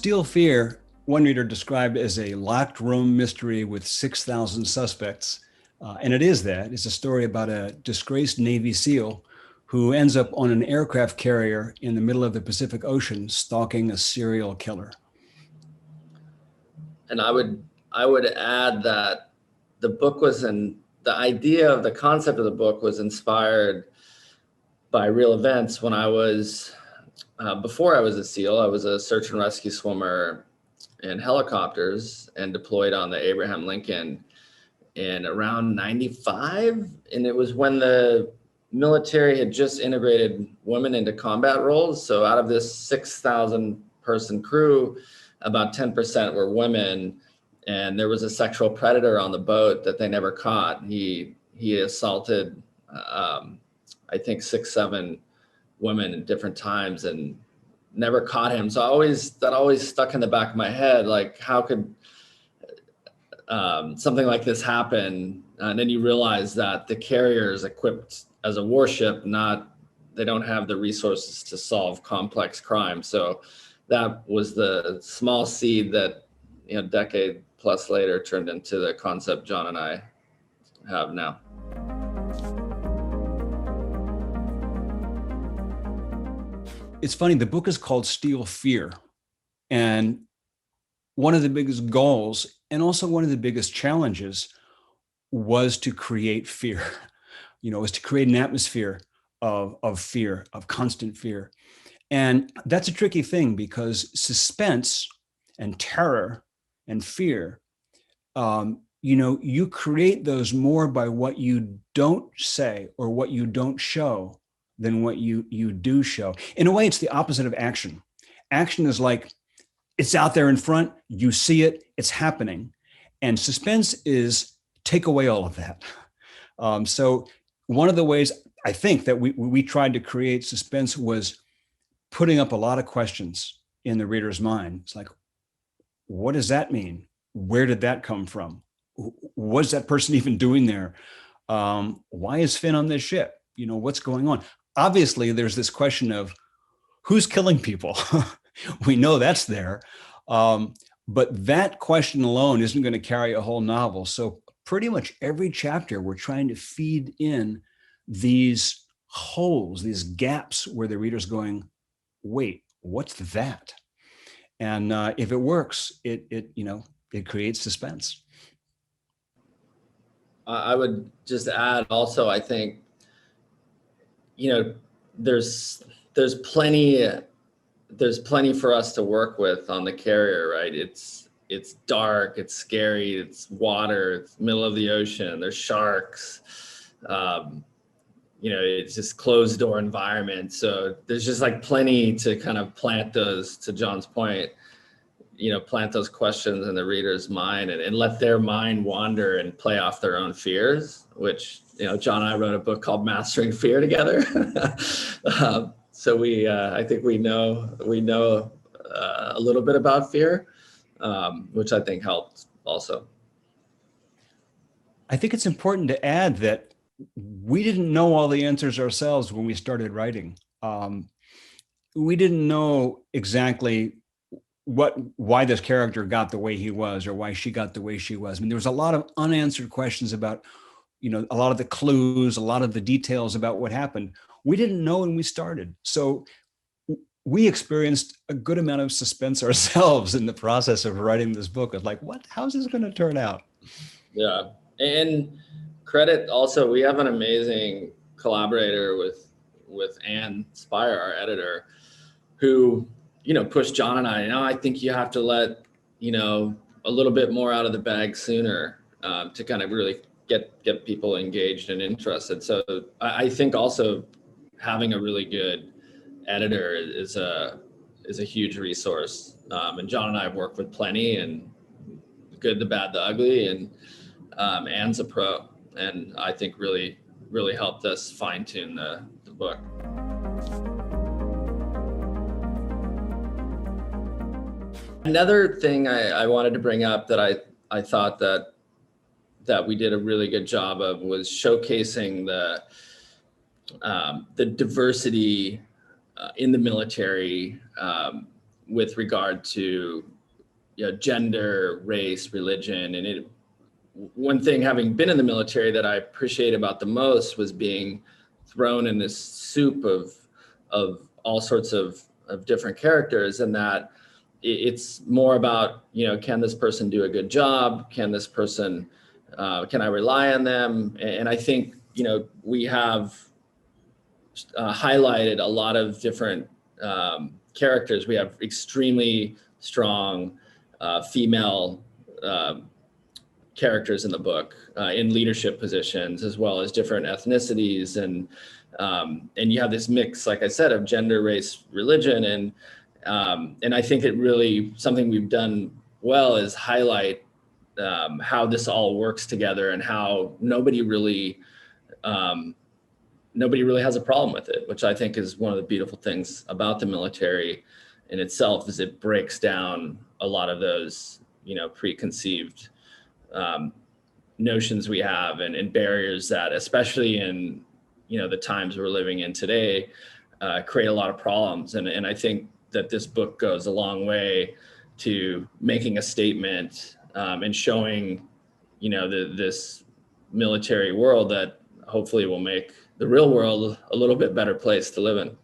Steel Fear, one reader described as a locked room mystery with 6,000 suspects. And it is that. It's a story about a disgraced Navy SEAL who ends up on an aircraft carrier in the middle of the Pacific Ocean stalking a serial killer. And I would add that the book was the idea of the concept of the book was inspired by real events. When I was before I was a SEAL, I was a search and rescue swimmer in helicopters and deployed on the Abraham Lincoln in around 95. And it was when the military had just integrated women into combat roles. So out of this 6,000 person crew, about 10% were women. And there was a sexual predator on the boat that they never caught. He assaulted, I think 6-7 women at different times and never caught him. So that always stuck in the back of my head. Like, how could something like this happen? And then you realize that the carrier is equipped as a warship, they don't have the resources to solve complex crime. So that was the small seed that, decade plus later turned into the concept John and I have now. It's funny, the book is called Steel Fear. And one of the biggest goals and also one of the biggest challenges was to create fear, was to create an atmosphere of fear, of constant fear. And that's a tricky thing because suspense and terror and fear, you create those more by what you don't say or what you don't show than what you do show. In a way, it's the opposite of action. Action is like, it's out there in front, you see it, it's happening. And suspense is take away all of that. So one of the ways I think that we tried to create suspense was putting up a lot of questions in the reader's mind. It's like, what does that mean? Where did that come from? What's that person even doing there? Why is Finn on this ship? What's going on? Obviously, there's this question of who's killing people. We know that's there. But that question alone isn't going to carry a whole novel. So pretty much every chapter, we're trying to feed in these holes, these gaps where the reader's going, wait, what's that? And if it works, it creates suspense. I would just add also, I think, there's plenty for us to work with on the carrier, right? It's dark, it's scary, it's water, it's middle of the ocean, there's sharks, it's just closed door environment. So there's just like plenty to kind of plant those, to John's point, plant those questions in the reader's mind and let their mind wander and play off their own fears, which, John and I wrote a book called Mastering Fear together. So I think we know a little bit about fear, which I think helped also. I think it's important to add that we didn't know all the answers ourselves when we started writing. We didn't know exactly why this character got the way he was or why she got the way she was. I mean, there was a lot of unanswered questions about, a lot of the clues, a lot of the details about what happened. We didn't know when we started. So we experienced a good amount of suspense ourselves in the process of writing this book. It's like, how's this going to turn out? Yeah. And credit also, we have an amazing collaborator with Ann Spire, our editor, who, pushed John and I think you have to let, a little bit more out of the bag sooner to kind of really get people engaged and interested. So I think also having a really good editor is a huge resource. And John and I have worked with plenty, and the good, the bad, the ugly, and Ann's a pro, and I think really, really helped us fine tune the book. Another thing I wanted to bring up that I thought that we did a really good job of was showcasing the diversity in the military with regard to, you know, gender, race, religion. And one thing, having been in the military, that I appreciate about the most was being thrown in this soup of all sorts of different characters, and that it's more about, you know, can this person do a good job? Can this person, can I rely on them? And I think, you know, we have highlighted a lot of different characters. We have extremely strong female characters in the book in leadership positions, as well as different ethnicities, and you have this mix, like I said, of gender, race, religion, and I think it really, something we've done well is highlight how this all works together, and how nobody really has a problem with it, which I think is one of the beautiful things about the military in itself, is it breaks down a lot of those, you know, preconceived notions we have, and barriers that, especially in, you know, the times we're living in today, create a lot of problems. And I think that this book goes a long way to making a statement, and showing, you know, this military world that hopefully will make the real world a little bit better place to live in.